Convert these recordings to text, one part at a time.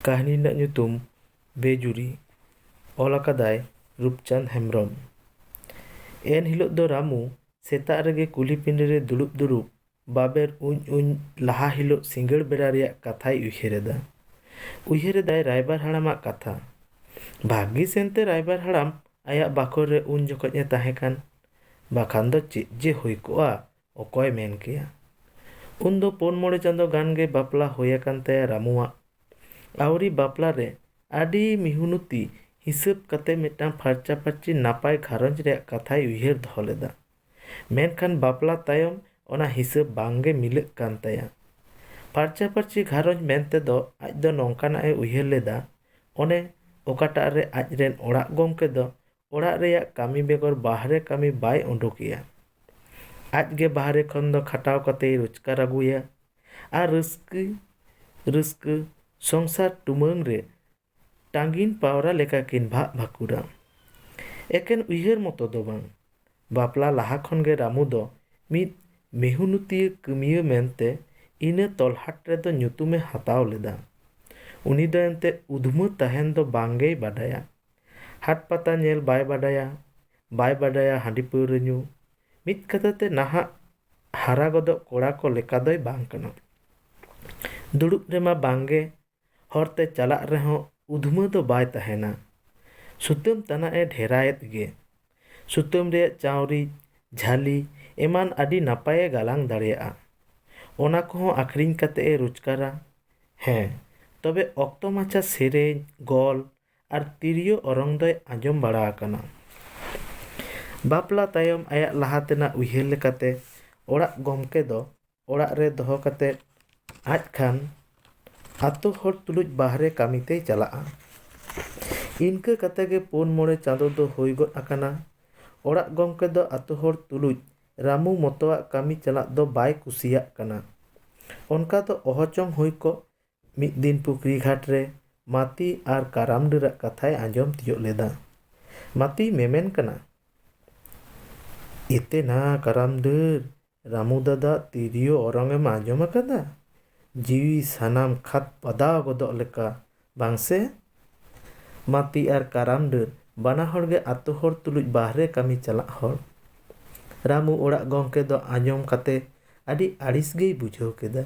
ᱠᱟᱹᱦᱱᱤ ᱨᱮᱱᱟᱜ ᱧᱩᱛᱩᱢ ᱵᱮᱡᱩᱨᱤ᱾ ᱚᱞ ᱟᱠᱟᱫᱟᱭ ᱨᱩᱯᱪᱟᱸᱫᱽ ᱦᱮᱢᱵᱨᱚᱢ᱾ ᱮᱱ ᱦᱤᱞᱳᱜ ᱫᱚ ᱨᱟᱢᱩ ᱥᱮᱛᱟᱜ ᱨᱮᱜᱮ ᱠᱩᱞᱦᱤ ᱯᱤᱸᱰᱟᱹ ᱨᱮ ᱫᱩᱲᱩᱵ ᱫᱩᱲᱩᱵ ᱵᱟᱵᱮᱨ ᱩᱧ ᱞᱟᱦᱟ ᱦᱤᱞᱳᱜ ᱥᱤᱸᱜᱟᱹᱲ ᱵᱮᱲᱟ ᱨᱮᱭᱟᱜ ᱠᱟᱛᱷᱟᱭ ᱩᱭᱦᱟᱹᱨᱮᱫᱟ᱾ ᱩᱭᱦᱟᱹᱨᱮᱫᱟᱭ ᱨᱟᱭᱵᱟᱨ ᱦᱟᱲᱟᱢᱟᱜ ᱠᱟᱛᱷᱟ᱾ ᱵᱷᱟᱹᱜᱤᱥ ᱮᱱᱛᱮ ᱨᱟᱭᱵᱟᱨ ᱦᱟᱲᱟᱢ ᱟᱭᱟᱜ ᱵᱟᱠᱷᱳᱞ ᱨᱮ ᱩᱱ ᱡᱚᱠᱷᱚᱡ ᱮ ᱛᱟᱦᱮᱸ ᱠᱟᱱ, ᱵᱟᱠᱷᱟᱱ ᱫᱚ ᱪᱮᱫ ᱡᱮ ᱦᱩᱭ ᱠᱚᱜᱼᱟ ᱚᱠᱚᱭ ᱢᱮᱱ ᱠᱮᱭᱟ᱾ ᱩᱱ ᱫᱚ 4-5 ᱪᱟᱸᱫᱳ ᱜᱟᱱ ᱜᱮ ᱵᱟᱯᱞᱟ ᱦᱩᱭ ᱟᱠᱟᱱ ᱛᱟᱭᱟ ᱨᱟᱢᱩᱣᱟᱜ᱾ ᱟᱹᱣᱨᱤ ᱵᱟᱯᱞᱟ ᱨᱮ ᱟᱹᱰᱤ ᱢᱤᱦᱩᱱᱚᱛᱤ ᱦᱤᱥᱟᱹᱵ ᱠᱟᱛᱮ ᱢᱤᱫᱴᱟᱝ ᱯᱷᱟᱨᱪᱟ ᱯᱷᱟᱹᱨᱪᱤ ᱱᱟᱯᱟᱭ ᱜᱷᱟᱨᱚᱸᱡᱽ ᱨᱮᱭᱟᱜ ᱠᱟᱛᱷᱟᱭ ᱩᱭᱦᱟᱹᱨ ᱫᱚᱦᱚ ᱞᱮᱫᱟ᱾ ᱢᱮᱱᱠᱷᱟᱱ ᱵᱟᱯᱞᱟ ᱛᱟᱭᱚᱢ ᱚᱱᱟ ᱦᱤᱥᱟᱹᱵ ᱵᱟᱝᱜᱮ ᱢᱤᱞᱟᱹᱜ ᱠᱟᱱ ᱛᱟᱭᱟ᱾ ᱯᱷᱟᱨᱪᱟ ᱯᱷᱟᱹᱨᱪᱤ ᱜᱷᱟᱨᱚᱸᱡᱽ ᱢᱮᱱᱛᱮᱫᱚ ᱟᱡ ᱫᱚ ᱱᱚᱝᱠᱟᱱᱟᱜ ᱮ ᱩᱭᱦᱟᱹᱨ ᱞᱮᱫᱟ, ᱚᱱᱮ ᱚᱠᱟᱴᱟᱜ ᱨᱮ ᱟᱡᱨᱮᱱ ᱚᱲᱟᱜ ᱜᱚᱢᱠᱮ ᱫᱚ ᱚᱲᱟᱜ ᱨᱮᱭᱟᱜ ᱠᱟᱹᱢᱤ ᱵᱮᱜᱚᱨ ᱵᱟᱦᱨᱮ ᱠᱟᱹᱢᱤ ᱵᱟᱭ ᱩᱰᱩᱠᱮᱭᱟ᱾ ᱟᱡᱜᱮ ᱵᱟᱦᱨᱮ ᱠᱷᱚᱱ ᱫᱚ ᱠᱷᱟᱴᱟᱣ ᱠᱟᱛᱮᱭ ᱨᱳᱡᱽᱜᱟᱨ ᱟᱹᱜᱩᱭᱟ ᱟᱨ ᱨᱟᱹᱥᱠᱟᱹ ᱥᱚᱝᱥᱟᱨ ᱴᱩᱢᱟᱹᱝ ᱨᱮ ᱴᱟᱸᱜᱤᱱ ᱯᱟᱣᱨᱟ ᱞᱮᱠᱟ ᱠᱤᱱ ᱵᱷᱟᱜ ᱵᱷᱟᱠᱩᱨᱟ᱾ ᱮᱠᱮᱱ ᱩᱭᱦᱟᱹᱨ ᱢᱚᱛᱚ ᱫᱚ ᱵᱟᱝ, ᱵᱟᱯᱞᱟ ᱞᱟᱦᱟ ᱠᱷᱚᱱᱜᱮ ᱨᱟᱢᱩ ᱫᱚ ᱢᱤᱫ ᱢᱤᱦᱩᱱᱚᱛᱤᱭᱟᱹ ᱠᱟᱹᱢᱤᱭᱟᱹ ᱢᱮᱱᱛᱮ ᱤᱱᱟᱹ ᱛᱚᱞᱦᱟᱴ ᱨᱮᱫᱚ ᱧᱩᱛᱩᱢᱮ ᱦᱟᱛᱟᱣ ᱞᱮᱫᱟ᱾ ᱩᱱᱤ ᱫᱚ ᱮᱱᱛᱮᱫ ᱩᱫᱷᱢᱟᱹ ᱛᱟᱦᱮᱱ ᱫᱚ ᱵᱟᱝᱜᱮᱭ ᱵᱟᱰᱟᱭᱟ᱾ ᱦᱟᱴ ᱯᱟᱛᱟ ᱧᱮᱞ ᱵᱟᱭ ᱵᱟᱰᱟᱭᱟ ᱦᱟᱺᱰᱤ ᱯᱟᱹᱣᱨᱟᱹ ᱧᱩ, ᱢᱤᱫ ᱠᱟᱛᱷᱟᱛᱮ ᱱᱟᱦᱟᱜ ᱦᱟᱨᱟ ᱜᱚᱫᱚᱜ ᱠᱚᱲᱟ ᱠᱚ ᱞᱮᱠᱟ ᱫᱚᱭ ᱵᱟᱝ ᱠᱟᱱᱟ᱾ ᱫᱩᱲᱩᱵ ᱨᱮᱢᱟ ᱵᱟᱝᱜᱮ, ᱦᱚᱨᱛᱮ ᱪᱟᱞᱟᱜ rehon ᱩᱫᱷᱢᱟᱹ ᱫᱚ ᱵᱟᱭ ᱛᱟᱦᱮᱱᱟ᱾ ᱥᱩᱛᱟᱹᱢ ᱛᱟᱱᱟᱜ ᱮ ᱰᱷᱮᱨᱟᱭᱮᱫ ᱜᱮ᱾ ᱥᱩᱛᱟᱹᱢ ᱨᱮᱭᱟᱜ ᱪᱟᱣᱨᱤᱡ, ᱡᱷᱟᱹᱞᱤ ᱮᱢᱟᱱ ᱟᱹᱰᱤ ᱱᱟᱯᱟᱭᱮ ᱜᱟᱞᱟᱝ ᱫᱟᱲᱮᱭᱟᱜᱼᱟ᱾ ᱚᱱᱟ ᱠᱚᱦᱚᱸ ᱟᱠᱷᱨᱤᱧ ᱠᱟᱛᱮ ᱮ ᱨᱳᱡᱽᱜᱟᱨᱟ᱾ ᱦᱮᱸ, ᱛᱚᱵᱮ ᱚᱠᱛᱚ ᱢᱟᱪᱷᱟ ᱥᱮᱨᱮᱧ, ᱜᱚᱞ ᱟᱨ ᱛᱤᱨᱭᱳ ᱚᱨᱚᱝ ᱫᱚᱭ ᱟᱸᱡᱚᱢ ᱵᱟᱲᱟ ᱟᱠᱟᱱᱟ᱾ ᱵᱟᱯᱞᱟ ᱛᱟᱭᱚᱢ ᱟᱭᱟᱜ ᱞᱟᱦᱟ ᱛᱮᱱᱟᱜ ᱩᱭᱦᱟᱹᱨ ᱞᱮᱠᱟᱛᱮ ᱚᱲᱟᱜ ᱜᱚᱢᱠᱮ ᱫᱚ ᱚᱲᱟᱜ ᱨᱮ ᱫᱚᱦᱚ ᱠᱟᱛᱮ ᱟᱡ ᱠᱷᱟᱱ ᱟᱛᱳ ᱦᱚᱲ ᱛᱩᱞᱩᱡ ᱵᱟᱦᱨᱮ ᱠᱟᱹᱢᱤ ᱛᱮᱭ ᱪᱟᱞᱟᱜᱼᱟ᱾ ᱤᱱᱠᱟᱹ ᱠᱟᱛᱮ ᱜᱮ 4-5 ᱪᱟᱸᱫᱳ ᱫᱚ ᱦᱩᱭ ᱜᱚᱫ ᱟᱠᱟᱱᱟ᱾ ᱚᱲᱟᱜ ᱜᱚᱢᱠᱮ ᱫᱚ ᱟᱛᱳ ᱦᱚᱲ ᱛᱩᱞᱩᱡ ᱨᱟᱢᱩ ᱢᱚᱛᱚᱣᱟᱜ ᱠᱟᱹᱢᱤ ᱪᱟᱞᱟᱜ ᱫᱚ ᱵᱟᱭ ᱠᱩᱥᱤᱭᱟᱜ ᱠᱟᱱᱟ᱾ ᱚᱱᱠᱟ ᱫᱚ ᱚᱦᱚᱪᱚᱝ ᱦᱩᱭ ᱠᱚᱜ, ᱢᱤᱫ ᱫᱤᱱ ᱯᱩᱠᱷᱨᱤ ᱜᱷᱟᱴ ᱨᱮ ᱢᱟᱹᱛᱤ ᱟᱨ ᱠᱟᱨᱟᱢ ᱰᱟᱹᱨᱟᱜ ᱠᱟᱛᱷᱟᱭ ᱟᱸᱡᱚᱢ ᱛᱤᱭᱳᱜ ᱞᱮᱫᱟ᱾ ᱢᱟᱹᱛᱤᱭ ᱢᱮᱢᱮᱱ ᱠᱟᱱᱟ, ᱮᱛᱮ ᱱᱟ ᱠᱟᱨᱟᱢ ᱰᱟᱹᱨ, ᱨᱟᱢᱩ ᱫᱟᱫᱟ ᱛᱤᱨᱭᱳ ᱚᱨᱚᱝ ᱮᱢ ᱟᱸᱡᱚᱢ ᱟᱠᱟᱫᱟ? ᱡᱤᱣᱤ ᱥᱟᱱᱟᱢ ᱠᱷᱟᱫ ᱯᱟᱫᱟᱣ ᱜᱚᱫᱚᱜ ᱞᱮᱠᱟ, ᱵᱟᱝ ᱥᱮ? ᱢᱟᱹᱛᱤ ᱟᱨ ᱠᱟᱨᱟᱢ ᱰᱟᱹᱨ ᱵᱟᱱᱟ ᱦᱚᱲᱜᱮ ᱟᱛᱳ ᱦᱚᱲ ᱛᱩᱞᱩᱡ ᱵᱟᱦᱨᱮ ᱠᱟᱹᱢᱤ ᱪᱟᱞᱟᱜ ᱦᱚᱲ᱾ ᱨᱟᱢᱩ ᱚᱲᱟᱜ ᱜᱚᱢᱠᱮ ᱫᱚ ᱟᱸᱡᱚᱢ ᱠᱟᱛᱮ ᱟᱹᱰᱤ ᱟᱹᱲᱤᱥ ᱜᱮᱭ ᱵᱩᱡᱷᱟᱹᱣ ᱠᱮᱫᱟ᱾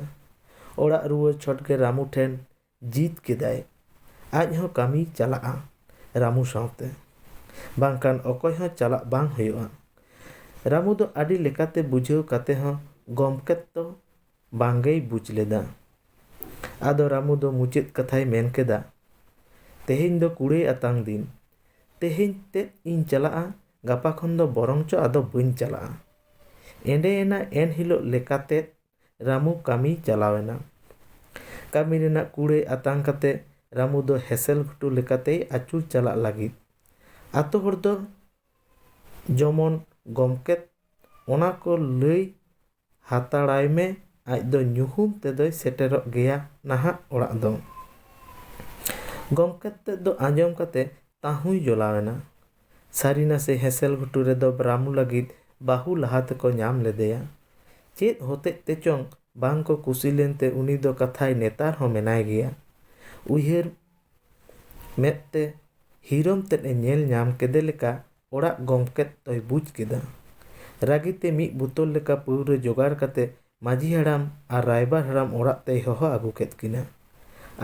ᱚᱲᱟᱜ ᱨᱩᱣᱟᱹᱲ ᱪᱷᱚᱴᱜᱮ ᱨᱟᱢᱩ ᱴᱷᱮᱱ ᱡᱤᱫ ᱠᱮᱫᱟᱭ ᱟᱡ ᱦᱚᱸ ᱠᱟᱹᱢᱤᱭ ᱪᱟᱞᱟᱜᱼᱟ ᱨᱟᱢᱩ ᱥᱟᱶᱛᱮ, ᱵᱟᱝᱠᱷᱟᱱ ᱚᱠᱚᱭ ᱦᱚᱸ ᱪᱟᱞᱟᱜ ᱵᱟᱝ ᱦᱩᱭᱩᱜᱼᱟ᱾ ᱨᱟᱢᱩ ᱫᱚ ᱟᱹᱰි ᱞᱮᱠᱟᱛᱮ ᱵᱩᱡᱷᱟᱹᱣ ᱠᱟᱛᱮ ᱦᱚᱸ ᱜᱚᱢᱠᱮ ᱫᱚ ᱵᱟᱝᱜᱮᱭ ᱵᱩᱡᱽ ᱞᱮᱫᱟ᱾ ᱟᱫᱚ ᱨᱟᱢᱩ ᱫᱚ ᱢᱩᱪᱟᱹᱫ ᱠᱟᱛᱷᱟᱭ ᱢᱮᱱ ᱠᱮᱫᱟ, ᱛᱮᱦᱮᱧ ᱫᱚ ᱠᱩᱲᱟᱹᱭ ᱟᱛᱟᱝ ᱫᱤᱱ, ᱛᱮᱦᱮᱧ ᱛᱮᱫ ᱤᱧ ᱪᱟᱞᱟᱜᱼᱟ, ᱜᱟᱯᱟ ᱠᱷᱚᱱ ᱫᱚ ᱵᱚᱨᱚᱝ ᱪᱚ ᱟᱫᱚ ᱵᱟᱹᱧ ᱪᱟᱞᱟᱜᱼᱟ᱾ ᱮᱸᱰᱮᱭᱮᱱᱟ ᱮᱱ ᱦᱤᱞᱳᱜ ᱞᱮᱠᱟᱛᱮ ᱨᱟᱢᱩ ᱠᱟᱹᱢᱤᱭ ᱪᱟᱞᱟᱣᱮᱱᱟ᱾ ᱠᱟᱹᱢᱤ ᱨᱮᱱᱟᱜ ᱠᱩᱲᱟᱹᱭ ᱟᱛᱟᱝ ᱠᱟᱛᱮ ᱨᱟᱢᱩ ᱫᱚ ᱦᱮᱸᱥᱮᱞ ᱜᱷᱩᱴᱩ ᱞᱮᱠᱟᱛᱮᱭ ᱟᱹᱪᱩᱨ ᱪᱟᱞᱟᱜ ᱞᱟᱹᱜᱤᱫ᱾ ᱟᱛᱳ ᱦᱚᱲ ᱫᱚ ᱡᱚᱢᱚᱱ ᱜᱚᱢᱠᱮ ᱚᱱᱟ ᱠᱚ ᱞᱟᱹᱭ ᱦᱟᱛᱟᱲᱟᱭ ᱢᱮ, ᱟᱡ ᱫᱚ ᱧᱩᱦᱩᱢ ᱛᱮᱫᱚᱭ ᱥᱮᱴᱮᱨᱚᱜ ᱜᱮᱭᱟ ᱱᱟᱦᱟᱜ ᱚᱲᱟᱜ ᱫᱚ᱾ ᱜᱚᱢᱠᱮ ᱛᱮᱫ ᱫᱚ ᱟᱸᱡᱚᱢ ᱠᱟᱛᱮ ᱛᱟᱺᱦᱩᱭ ᱡᱚᱞᱟᱣᱮᱱᱟ᱾ ᱥᱟᱹᱨᱤ ᱱᱟᱥᱮ ᱦᱮᱸᱥᱮᱞ ᱜᱷᱩᱴᱩ ᱨᱮᱫᱚ ᱨᱟᱢᱩ ᱞᱟᱹᱜᱤᱫ ᱵᱟᱹᱦᱩ ᱞᱟᱦᱟ ᱛᱮᱠᱚ ᱧᱟᱢ ᱞᱮᱫᱮᱭᱟ᱾ ᱪᱮᱫ ᱦᱚᱛᱮᱡ ᱛᱮᱪᱚᱝ ᱵᱟᱝ ᱠᱚ ᱠᱩᱥᱤ ᱞᱮᱱᱛᱮ ᱩᱱᱤ ᱫᱚ ᱠᱟᱛᱷᱟᱭ ᱱᱮᱛᱟᱨ ᱦᱚᱸ ᱢᱮᱱᱟᱭ ᱜᱮᱭᱟ᱾ ᱩᱭᱦᱟᱹᱨ ᱢᱮᱫᱛᱮ ᱦᱤᱨᱚᱢ ᱛᱮᱫ ᱮ ᱧᱮᱞ ᱧᱟᱢ ᱠᱮᱫᱮ ᱞᱮᱠᱟ ᱚᱲᱟᱜ ᱜᱚᱢᱠᱮ ᱫᱚᱭ ᱵᱩᱡᱽ ᱠᱮᱫᱟ᱾ ᱨᱟᱹᱜᱤᱛᱮ ᱢᱤᱫ ᱵᱳᱛᱚᱞ ᱞᱮᱠᱟ ᱯᱟᱹᱣᱨᱟᱹ ᱡᱚᱜᱟᱲ ᱠᱟᱛᱮ ᱢᱟᱹᱡᱷᱤ ᱦᱟᱲᱟᱢ ᱟᱨ ᱨᱟᱭᱵᱟᱨ ᱦᱟᱲᱟᱢ ᱚᱲᱟᱜ ᱛᱮᱭ ᱦᱚᱦᱚ ᱟᱹᱜᱩ ᱠᱮᱫ ᱠᱤᱱᱟ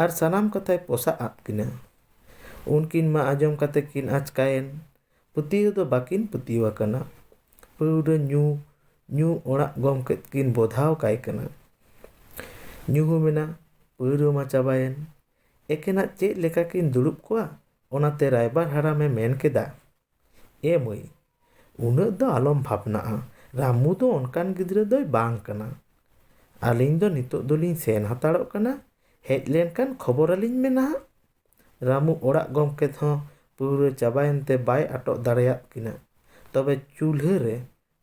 ᱟᱨ ᱥᱟᱱᱟᱢ ᱠᱟᱛᱷᱟᱭ ᱯᱚᱥᱟᱜ ᱟᱫ ᱠᱤᱱᱟ᱾ ᱩᱱᱠᱤᱱ ᱢᱟ ᱟᱸᱡᱚᱢ ᱠᱟᱛᱮ ᱠᱤᱱ ᱟᱪᱠᱟᱭᱮᱱ, ᱯᱟᱹᱛᱭᱟᱹᱣ ᱫᱚ ᱵᱟᱹᱠᱤᱱ ᱯᱟᱹᱛᱭᱟᱹᱣ ᱟᱠᱟᱱᱟ᱾ ᱯᱟᱹᱣᱨᱟᱹ ᱧᱩ ᱚᱲᱟᱜ ᱜᱚᱢᱠᱮ ᱠᱤᱱ ᱵᱚᱫᱷᱟᱣ ᱠᱟᱭ ᱠᱟᱱᱟ᱾ ᱧᱩᱦᱩᱢᱮᱱᱟ, ᱯᱟᱹᱣᱨᱟᱹ ᱢᱟ ᱪᱟᱵᱟᱭᱮᱱ, ᱮᱠᱮᱱᱟᱜ ᱪᱮᱫ ᱞᱮᱠᱟ ᱠᱤᱱ ᱫᱩᱲᱩᱵ ᱠᱚᱜᱼᱟ᱾ ᱚᱱᱟᱛᱮ ᱨᱟᱭᱵᱟᱨ ᱦᱟᱲᱟᱢᱮ ᱢᱮᱱ ᱠᱮᱫᱟ, ᱮ ᱢᱟᱹᱭ, ᱩᱱᱟᱹᱜ ᱫᱚ ᱟᱞᱚᱢ ᱵᱷᱟᱵᱽᱱᱟᱜᱼᱟ, ᱨᱟᱢᱩ ᱫᱚ ᱚᱱᱠᱟᱱ ᱜᱤᱫᱽᱨᱟᱹ ᱫᱚᱭ ᱵᱟᱝ ᱠᱟᱱᱟ᱾ ᱟᱹᱞᱤᱧ ᱫᱚ ᱱᱤᱛᱚᱜ ᱫᱚᱞᱤᱧ ᱥᱮᱱ ᱦᱟᱛᱟᱲᱚᱜ ᱠᱟᱱᱟ, ᱦᱮᱡ ᱞᱮᱱᱠᱷᱟᱱ ᱠᱷᱚᱵᱚᱨ ᱟᱹᱞᱤᱧ ᱢᱮ ᱱᱟᱦᱟᱜ᱾ ᱨᱟᱢᱩ ᱚᱲᱟᱜ ᱜᱚᱢᱠᱮ ᱦᱚᱸ ᱯᱟᱹᱣᱨᱟᱹ ᱪᱟᱵᱟᱭᱮᱱᱛᱮ ᱵᱟᱭ ᱟᱴᱚᱜ ᱫᱟᱲᱮᱭᱟᱫ ᱠᱤᱱᱟ, ᱛᱚᱵᱮ ᱪᱩᱞᱦᱟᱹ ᱨᱮ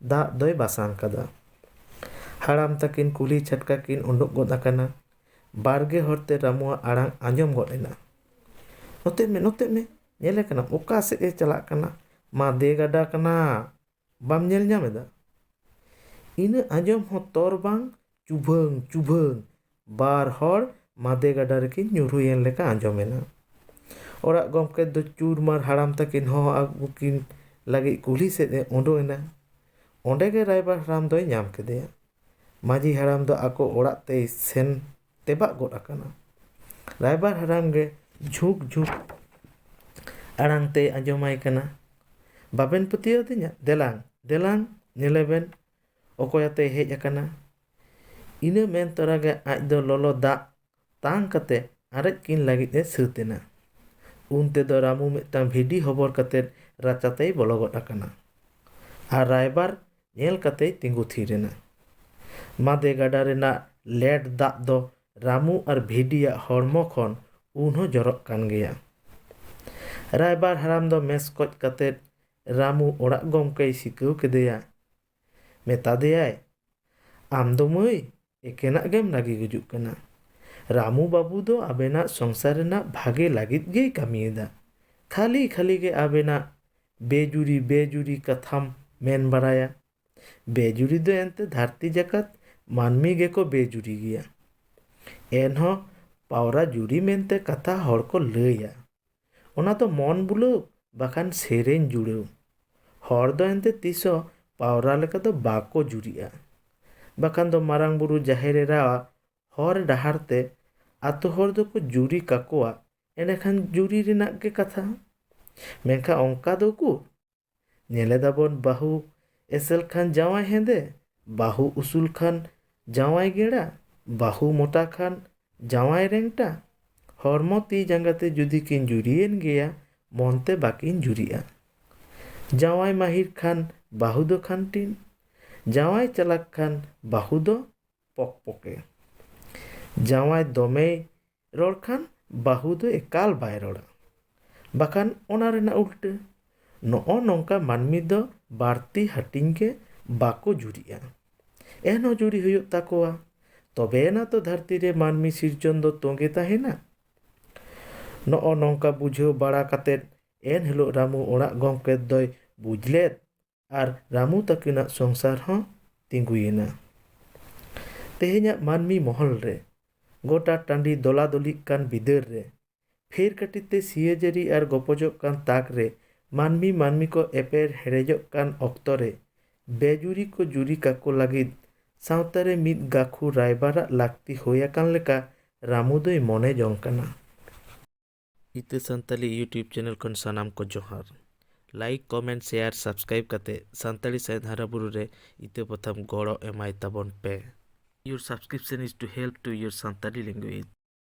ᱫᱟᱜ ᱫᱚᱭ ᱵᱟᱥᱟᱝ ᱠᱟᱫᱟ᱾ ᱦᱟᱲᱟᱢ ᱛᱟᱹᱠᱤᱱ ᱠᱩᱞᱦᱤ ᱪᱷᱟᱴᱠᱟ ᱠᱤᱱ ᱩᱰᱩᱠ ᱜᱚᱫ ᱟᱠᱟᱱᱟ᱾ ᱵᱟᱨᱜᱮ ᱦᱚᱲᱛᱮ ᱨᱟᱢᱩᱣᱟᱜ ᱟᱲᱟᱝ ᱟᱸᱡᱚᱢ ᱜᱚᱫ ᱮᱱᱟ, ᱱᱚᱛᱮ ᱢᱮ, ᱧᱮᱞᱮ ᱠᱟᱱᱟᱢ ᱚᱠᱟ ᱥᱮᱫ ᱮ ᱪᱟᱞᱟᱜ ᱠᱟᱱᱟ? ᱢᱟ ᱫᱮ ᱜᱟᱰᱟ ᱠᱟᱱᱟ, ᱵᱟᱢ ᱧᱮᱞ ᱧᱟᱢᱮᱫᱟ? ᱤᱱᱟᱹ ᱟᱸᱡᱚᱢ ᱦᱚᱸ ᱛᱚᱨ ᱵᱟᱝ ᱪᱩᱵᱷᱟᱹᱝ ᱵᱟᱨ ᱦᱚᱲ ᱢᱟᱫᱮ ᱜᱟᱰᱟ ᱨᱮᱠᱤᱱ ᱧᱩᱨᱩᱭᱮᱱ ᱞᱮᱠᱟ ᱟᱸᱡᱚᱢᱮᱱᱟ᱾ ᱚᱲᱟᱜ ᱜᱚᱢᱠᱮ ᱫᱚ ᱪᱩᱨᱢᱟᱨ ᱦᱟᱲᱟᱢ ᱛᱟᱹᱠᱤᱱ ᱦᱚᱦᱚ ᱟᱹᱜᱩ ᱠᱤᱱ ᱞᱟᱹᱜᱤᱫ ᱠᱩᱞᱦᱤ ᱥᱮᱫ ᱮ ᱩᱰᱩᱠ ᱮᱱᱟ᱾ ᱚᱸᱰᱮ ᱜᱮ ᱨᱟᱭᱵᱟᱨ ᱦᱟᱲᱟᱢ ᱫᱚᱭ ᱧᱟᱢ ᱠᱮᱫᱮᱭᱟ᱾ ᱢᱟᱹᱡᱷᱤ ᱦᱟᱲᱟᱢ ᱫᱚ ᱟᱠᱚ ᱚᱲᱟᱜ ᱛᱮᱭ ᱥᱮᱱ ᱛᱮᱵᱟᱜ ᱜᱚᱫ ᱟᱠᱟᱱᱟ᱾ ᱨᱟᱭᱵᱟᱨ ᱦᱟᱲᱟᱢ ᱜᱮ ᱡᱷᱩᱠ ᱡᱷᱩᱠ ᱟᱲᱟᱝ ᱛᱮᱭ ᱟᱸᱡᱚᱢᱟᱭ ᱠᱟᱱᱟ, ᱵᱟᱵᱮᱱ ᱯᱟᱹᱛᱭᱟᱹᱣ ᱟᱹᱫᱤᱧᱟ? ᱫᱮᱞᱟᱝ ᱫᱮᱞᱟᱝ ᱧᱮᱞᱮᱵᱮᱱ ᱚᱠᱚᱭ ᱟᱛᱮᱭ ᱦᱮᱡ ᱟᱠᱟᱱᱟ᱾ ᱤᱱᱟᱹ ᱢᱮᱱ ᱛᱚᱨᱟᱜᱮ ᱟᱡ ᱫᱚ ᱞᱚᱞᱚ ᱫᱟᱜ ᱛᱟᱝ ᱠᱟᱛᱮ ᱟᱨᱮᱡ ᱠᱤᱱ ᱞᱟᱹᱜᱤᱫ ᱮ ᱥᱟᱹᱛ ᱮᱱᱟ᱾ ᱩᱱ ᱛᱮᱫᱚ ᱨᱟᱢᱩ ᱢᱤᱫᱴᱟᱝ ᱵᱷᱤᱰᱤ ᱦᱚᱵᱚᱨ ᱠᱟᱛᱮ ᱨᱟᱪᱟᱛᱮᱭ ᱵᱚᱞᱚ ᱜᱚᱫ ᱟᱠᱟᱱᱟ ᱟᱨ ᱨᱟᱭᱵᱟᱨ ᱧᱮᱞ ᱠᱟᱛᱮᱭ ᱛᱤᱸᱜᱩ ᱛᱷᱤᱨ ᱮᱱᱟ᱾ ᱢᱟᱫᱮ ᱜᱟᱰᱟ ᱨᱮᱱᱟᱜ ᱞᱮᱰ ᱫᱟᱜ ᱫᱚ ᱨᱟᱢᱩ ᱟᱨ ᱵᱷᱤᱰᱤᱭᱟᱜ ᱦᱚᱲᱢᱚ ᱠᱷᱚᱱ ᱩᱱᱦᱚᱸ ᱡᱚᱨᱚᱜ ᱠᱟᱱ ᱜᱮᱭᱟ᱾ ᱨᱟᱭᱵᱟᱨ ᱦᱟᱲᱟᱢ ᱫᱚ ᱢᱮᱥᱠᱚᱡ ᱠᱟᱛᱮ ᱨᱟᱢᱩ ᱚᱲᱟᱜ ᱜᱚᱢᱠᱮᱭ ᱥᱤᱠᱟᱹᱣ ᱠᱮᱫᱮᱭᱟ᱾ ᱢᱮᱛᱟ ᱫᱮᱭᱟᱭ, ᱟᱢ ᱫᱚ ᱢᱟᱹᱭ ᱮᱠᱮᱱᱟᱜ ᱜᱮᱢ ᱨᱟᱹᱜᱤ ᱜᱩᱡᱩᱜ ᱠᱟᱱᱟ᱾ ᱨᱟᱢᱩ ᱵᱟᱹᱵᱩ ᱫᱚ ᱟᱵᱮᱱᱟᱜ ᱥᱚᱝᱥᱟᱨ ᱨᱮᱱᱟᱜ ᱵᱷᱟᱜᱮ ᱞᱟᱹᱜᱤᱫ ᱜᱮᱭ ᱠᱟᱹᱢᱤᱭᱮᱫᱟ᱾ ᱠᱷᱟᱹᱞᱤ ᱠᱷᱟᱹᱞᱤ ᱜᱮ ᱟᱵᱮᱱᱟᱜ ᱵᱮᱡᱩᱨᱤ ᱠᱟᱛᱷᱟᱢ ᱢᱮᱱ ᱵᱟᱲᱟᱭᱟ᱾ ᱵᱮᱡᱩᱨᱤ ᱫᱚ ᱮᱱᱛᱮ ᱫᱷᱟᱹᱨᱛᱤ ᱡᱟᱠᱟᱛ ᱢᱟᱹᱱᱢᱤ ᱜᱮᱠᱚ ᱵᱮᱡᱩᱨᱤ ᱜᱮᱭᱟ᱾ ᱮᱱᱦᱚᱸ ᱯᱟᱣᱨᱟ ᱡᱩᱨᱤ ᱢᱮᱱᱛᱮ ᱠᱟᱛᱷᱟ ᱦᱚᱲ ᱠᱚ ᱞᱟᱹᱭᱟ, ᱚᱱᱟ ᱫᱚ ᱢᱚᱱ ᱵᱩᱞᱟᱹᱣ ᱵᱟᱠᱷᱟᱱ ᱥᱮᱨᱮᱧ ᱡᱩᱲᱟᱹᱣ᱾ ᱦᱚᱲ ᱫᱚ ᱮᱱᱛᱮ ᱛᱤᱥᱦᱚᱸ ᱯᱟᱣᱨᱟ ᱞᱮᱠᱟ ᱫᱚ ᱵᱟᱠᱚ ᱡᱩᱨᱤᱜᱼᱟ᱾ ᱵᱟᱠᱷᱟᱱ ᱫᱚ ᱢᱟᱨᱟᱝ ᱵᱩᱨᱩ ᱡᱟᱦᱮᱨ ᱮᱨᱟᱣᱟᱜ ᱦᱚᱨ ᱰᱟᱦᱟᱨ ᱛᱮ ᱟᱛᱳ ᱦᱚᱲ ᱫᱚᱠᱚ ᱡᱩᱨᱤ ᱠᱟᱠᱚᱣᱟ, ᱮᱸᱰᱮᱠᱷᱟᱱ ᱡᱩᱨᱤ ᱨᱮᱱᱟᱜ ᱜᱮ ᱠᱟᱛᱷᱟ᱾ ᱢᱮᱱᱠᱷᱟᱱ ᱚᱱᱠᱟ ᱫᱚ ᱩᱠᱩᱨ? ᱧᱮᱞᱮᱫᱟᱵᱚᱱ ᱵᱟᱹᱦᱩ ᱮᱥᱮᱞ ᱠᱷᱟᱱ ᱡᱟᱶᱟᱭ ᱦᱮᱸᱫᱮ, ᱵᱟᱹᱦᱩ ᱩᱥᱩᱞ ᱠᱷᱟᱱ ᱡᱟᱶᱟᱭ ᱜᱮᱲᱟ, ᱵᱟᱹᱦᱩ ᱢᱚᱴᱟ ᱠᱷᱟᱱ ᱡᱟᱶᱟᱭ ᱨᱮᱝᱴᱟ᱾ ᱦᱚᱲᱢᱚ ᱛᱤ ᱡᱟᱸᱜᱟᱛᱮ ᱡᱩᱫᱤ ᱠᱤᱱ ᱡᱩᱨᱤᱭᱮᱱ ᱜᱮᱭᱟ, ᱢᱚᱱᱛᱮ ᱵᱟᱹᱠᱤᱱ ᱡᱩᱨᱤᱜᱼᱟ᱾ ᱡᱟᱶᱟᱭ ᱢᱟᱹᱦᱤᱨ ᱠᱷᱟᱱ ᱵᱟᱹᱦᱩ ᱫᱚ ᱠᱷᱟᱱᱴᱤᱱ, ᱡᱟᱶᱟᱭ ᱪᱟᱞᱟᱠ ᱠᱷᱟᱱ ᱵᱟᱹᱦᱩ ᱫᱚ ᱯᱚᱠᱯᱚᱠᱮ, ᱡᱟᱶᱟᱭ ᱫᱚᱢᱮᱭ ᱨᱚᱲ ᱠᱷᱟᱱ ᱵᱟᱹᱦᱩ ᱫᱚ ᱮᱠᱟᱞ ᱵᱟᱭ ᱨᱚᱲᱟ᱾ ᱵᱟᱠᱷᱟᱱ ᱚᱱᱟ ᱨᱮᱱᱟᱜ ᱩᱞᱴᱟᱹ, ᱱᱚᱜᱼᱚ ᱱᱚᱝᱠᱟ ᱢᱟᱹᱱᱢᱤ ᱫᱚ ᱵᱟᱹᱲᱛᱤ ᱦᱟᱹᱴᱤᱧ ᱜᱮ ᱵᱟᱠᱚ ᱡᱩᱨᱤᱜᱼᱟ᱾ ᱮᱱᱦᱚᱸ ᱡᱩᱨᱤ ᱦᱩᱭᱩᱜ ᱛᱟᱠᱚᱣᱟ, ᱛᱚᱵᱮᱭᱮᱱᱟ ᱛᱚ ᱫᱷᱟᱹᱨᱛᱤ ᱨᱮ ᱢᱟᱹᱱᱢᱤ ᱥᱤᱨᱡᱚᱱ ᱫᱚ ᱛᱚᱸᱜᱮ ᱛᱟᱦᱮᱱᱟ᱾ ᱱᱚᱜᱼᱚ ᱱᱚᱝᱠᱟ ᱵᱩᱡᱷᱟᱹᱣ ᱵᱟᱲᱟ ᱠᱟᱛᱮᱫ ᱮᱱᱦᱤᱞᱳᱜ ᱨᱟᱢᱩ ᱚᱲᱟᱜ ᱜᱚᱢᱠᱮ ᱫᱚᱭ ᱵᱩᱡᱽ ᱞᱮᱫ ᱟᱨ ᱨᱟᱢᱩ ᱛᱟᱹᱠᱤᱱᱟᱜ ᱥᱚᱝᱥᱟᱨ ᱦᱚᱸ ᱛᱤᱸᱜᱩᱭᱮᱱᱟ᱾ ᱛᱮᱦᱮᱧᱟᱜ ᱢᱟᱹᱱᱢᱤ ᱢᱚᱦᱚᱞ ᱨᱮ ᱜᱚᱴᱟ ᱴᱟᱺᱰᱤ ᱫᱚᱞᱟᱫᱚᱞᱤᱜ ᱠᱟᱱ ᱵᱤᱫᱟᱹᱞ ᱨᱮ ᱯᱷᱮᱨ ᱠᱟᱹᱴᱤᱡ ᱥᱤᱭᱟᱹᱡᱟᱹᱨᱤ ᱟᱨ ᱜᱚᱯᱚᱡᱚᱜ ᱠᱟᱱ ᱛᱟᱠ ᱨᱮ ᱢᱟᱹᱱᱢᱤ ᱠᱚ ᱮᱯᱮᱨ ᱦᱮᱲᱮᱡᱚᱜ ᱠᱟন ᱚᱠᱛᱚ ᱨᱮ ᱵᱮᱡᱩᱨᱤ ᱠᱚ ᱡᱩᱨᱤ ᱠᱟᱠᱚ ᱞᱟᱹᱜᱤᱫ ᱥᱟᱶᱛᱟ ᱨᱮ ᱢᱤᱫ ᱜᱟᱹᱠᱷᱩ ᱨᱟᱭᱵᱟᱨᱟᱜ ᱞᱟᱹᱠᱛᱤ ᱦᱩᱭ ᱟᱠᱟᱱ ᱞᱮᱠᱟ ᱨᱟᱢᱩ ᱫᱚᱭ ᱢᱚᱱᱮ ᱡᱚᱝ ᱠᱟᱱᱟ᱾ ᱤᱛᱟᱹ ᱥᱟᱱᱛᱟᱞᱤ ᱤᱭᱩᱴᱩᱵᱽ ᱪᱮᱱᱮᱞ ᱠᱷᱚᱱ ᱥᱟᱱᱟᱢ ᱠᱚ ᱡᱚᱦᱟᱨ᱾ ᱞᱟᱭᱤᱠ, ᱠᱚᱢᱮᱱᱴ, ᱥᱮᱭᱟᱨ, ᱥᱟᱵᱥᱠᱨᱟᱭᱤᱵ ᱠᱟᱛᱮ ᱥᱟᱱᱛᱟᱲᱤ ᱥᱟᱶᱦᱮᱫ ᱦᱟᱨᱟᱵᱩᱨᱩ ᱨᱮ ᱤᱛᱟᱹ ᱯᱟᱛᱷᱟᱢ ᱜᱚᱲᱚ ᱮᱢᱟᱭ ᱛᱟᱵᱚᱱ ᱯᱮ। Your subscription is to help to your Santali language.